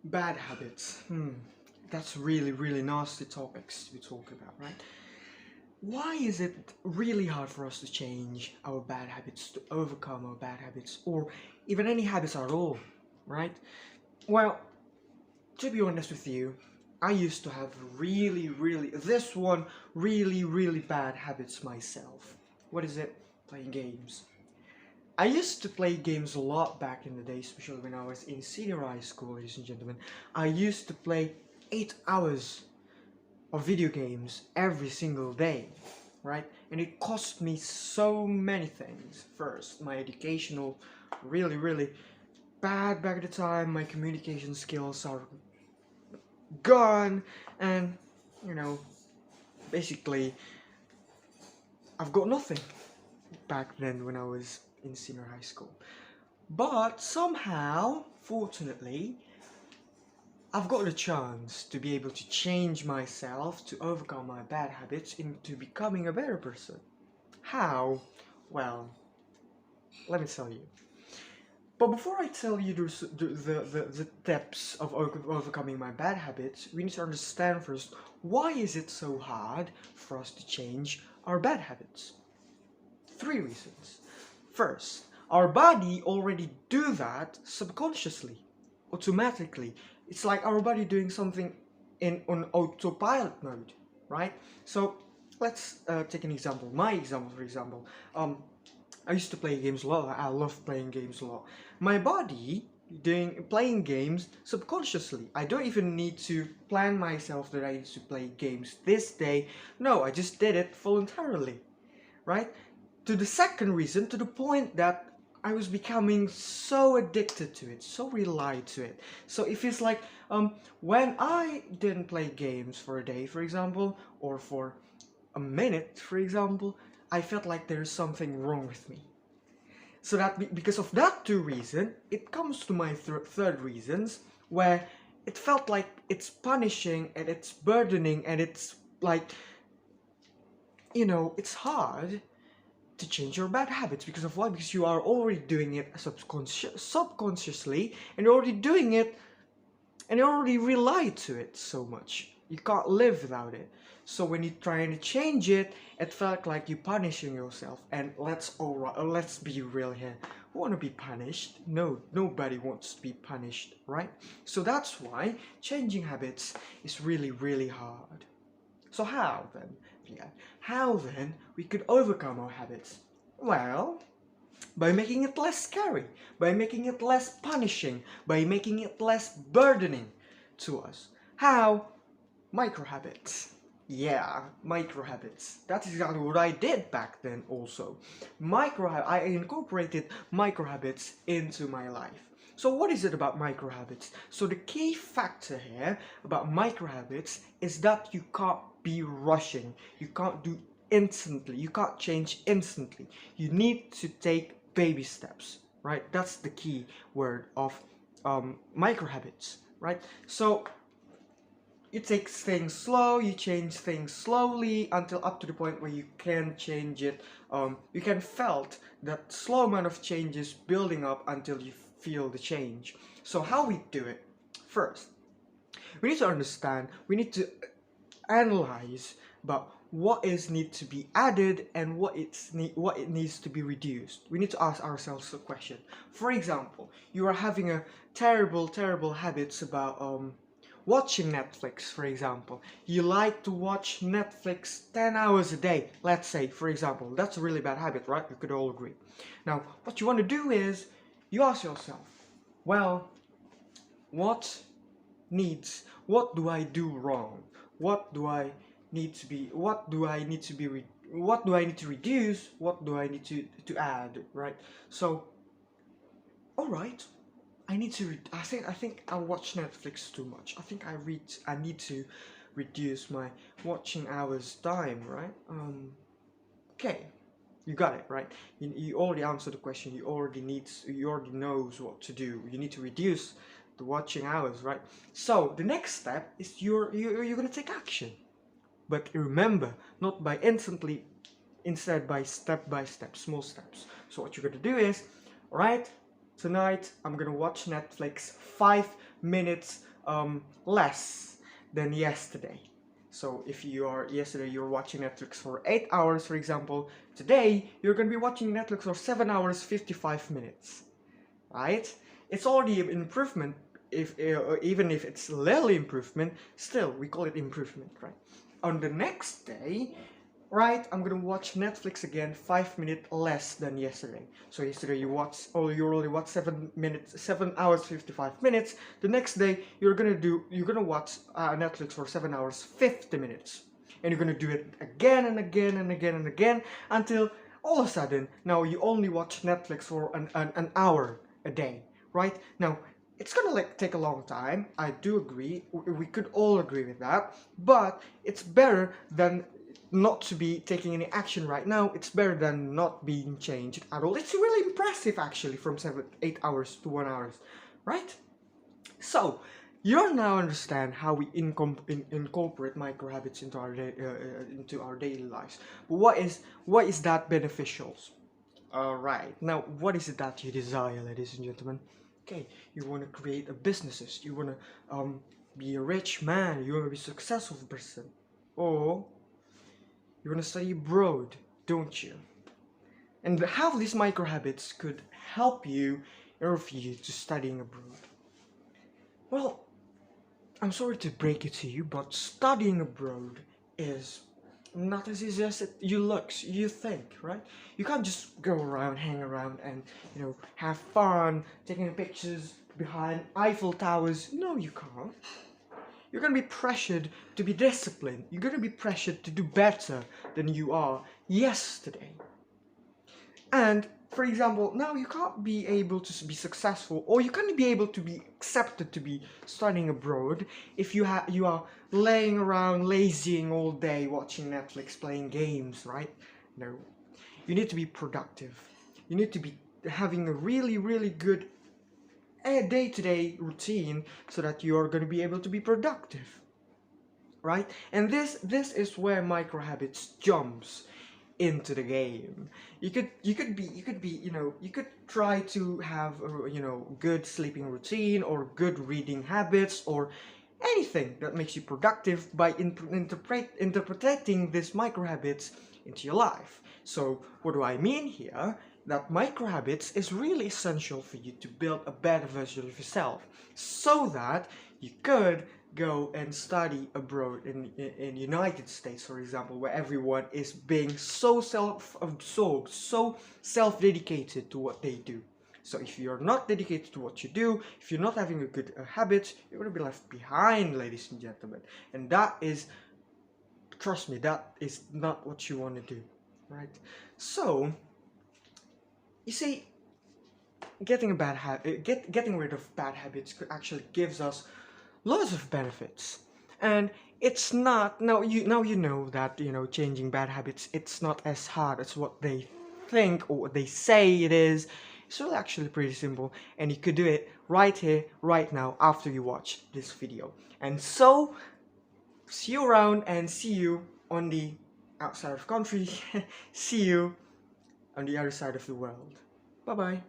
Bad habits. That's really nasty topics to talk about, right? Why is it really hard for us to change our bad habits, to overcome our bad habits, or even any habits at all, right? Well, to be honest with you, I used to have this one really bad habits myself. What is it? Playing games. I used to play games a lot back in the day, especially when I was in senior high school, ladies and gentlemen. I used to play 8 hours of video games every single day, right? And it cost me so many things. First, my educational, really bad back at the time. My communication skills are gone, and you know, basically, I've got nothing back then when I was in senior high school. But somehow, fortunately, I've got the chance to be able to change myself, to overcome my bad habits into becoming a better person. How? Well, let me tell you. But before I tell you the steps of overcoming my bad habits, we need to understand first, why is it so hard for us to change our bad habits? 3 reasons. First, our body already do that subconsciously, automatically. It's like our body doing something on autopilot mode, right? So let's take an example. My example, for example, I used to play games a lot. I love playing games a lot. My body playing games subconsciously. I don't even need to plan myself that I need to play games this day. No, I just did it voluntarily, right? To the second reason, to the point that I was becoming so addicted to it, so relied to it. So it feels like when I didn't play games for a day, for example, or for a minute, for example, I felt like there's something wrong with me. So that because of that two reason, it comes to my third reasons, where it felt like it's punishing and it's burdening and it's like, it's hard to change your bad habits. Because of why? Because you are already doing it subconsciously, and you're already doing it, and you already rely to it so much. You can't live without it. So when you're trying to change it, it felt like you're punishing yourself. And let's be real here. Who want to be punished? No, nobody wants to be punished, right? So that's why changing habits is really hard. So how then? Yeah, how then we could overcome our habits? Well, by making it less scary, by making it less punishing, by making it less burdening to us. How? Micro habits. Yeah, micro habits. That's exactly what I did back then also. I incorporated micro habits into my life. So what is it about micro habits? So the key factor here about micro habits is that you can't be rushing. You can't do instantly. You can't change instantly. You need to take baby steps, right? That's the key word of micro habits, right? So you take things slow, you change things slowly until up to the point where you can change it. You can felt that slow amount of changes building up until you feel the change. So how we do it? First, we need to understand, we need to analyze about what is need to be added and what it needs to be reduced. We need to ask ourselves a question. For example, you are having a terrible habits about watching Netflix, for example. You like to watch Netflix 10 hours a day, let's say, for example. That's a really bad habit, right? We could all agree. Now, what you want to do is you ask yourself, well, what what do I do wrong? What do I need to be, what do I need to be, what do I need to reduce? What do I need to add, right? So, all right, I think I watch Netflix too much. I need to reduce my watching hours time, right? Okay, you got it, right? You already answered the question. You already knows what to do. You need to reduce the watching hours, right? So the next step is you're gonna take action. But remember, not by instantly, instead by step, small steps. So what you're gonna do is, alright, tonight I'm gonna watch Netflix 5 minutes less than yesterday. So if yesterday you were watching Netflix for 8 hours, for example, today you're going to be watching Netflix for 7 hours 55 minutes, right? It's already an improvement. If even if it's little improvement, still we call it improvement, right? On the next day, right, I'm gonna watch Netflix again 5 minutes less than yesterday. So yesterday you only watched 7 hours 55 minutes. The next day you're gonna watch Netflix for 7 hours 50 minutes, and you're gonna do it again and again and again and again until all of a sudden now you only watch Netflix for an hour a day, right? Now it's gonna take a long time. I do agree. We could all agree with that, but it's better than not to be taking any action right now. It's better than not being changed at all. It's really impressive actually, from 8 hours to 1 hour, right? So you now understand how we incorporate micro habits into our daily lives. But what is that beneficial? All right. Now, what is it that you desire, ladies and gentlemen? Okay, you want to create a businesses. You want to be a rich man. You want to be a successful person, or you want to study abroad, don't you? And how these micro habits could help you in order for you to studying abroad. Well, I'm sorry to break it to you, but studying abroad is not as easy as you think, right? You can't just go around, hang around, and have fun taking pictures behind Eiffel Towers. No, you can't. You're gonna be pressured to be disciplined. You're gonna be pressured to do better than you are yesterday. And for example, now you can't be able to be successful, or you can't be able to be accepted to be studying abroad if you are laying around lazying all day watching Netflix, playing games, right? No. You need to be productive. You need to be having a really, really good day-to-day routine so that you are going to be able to be productive, right? And this is where micro habits jumps into the game. You could try to have a good sleeping routine or good reading habits or anything that makes you productive by interpreting these micro habits into your life. So what do I mean here? That micro habits is really essential for you to build a better version of yourself, so that you could go and study abroad in United States, for example, where everyone is being so self-absorbed, so self-dedicated to what they do. So if you're not dedicated to what you do, if you're not having a good habit, you're going to be left behind, ladies and gentlemen. And that is, trust me, that is not what you want to do, right? So you see, getting rid of bad habits actually gives us lots of benefits. And it's not, now you know that changing bad habits, it's not as hard as what they think or what they say it is. It's really actually pretty simple, and you could do it right here, right now, after you watch this video. And so see you around, and see you on the outside of country. See you on the other side of the world. Bye bye.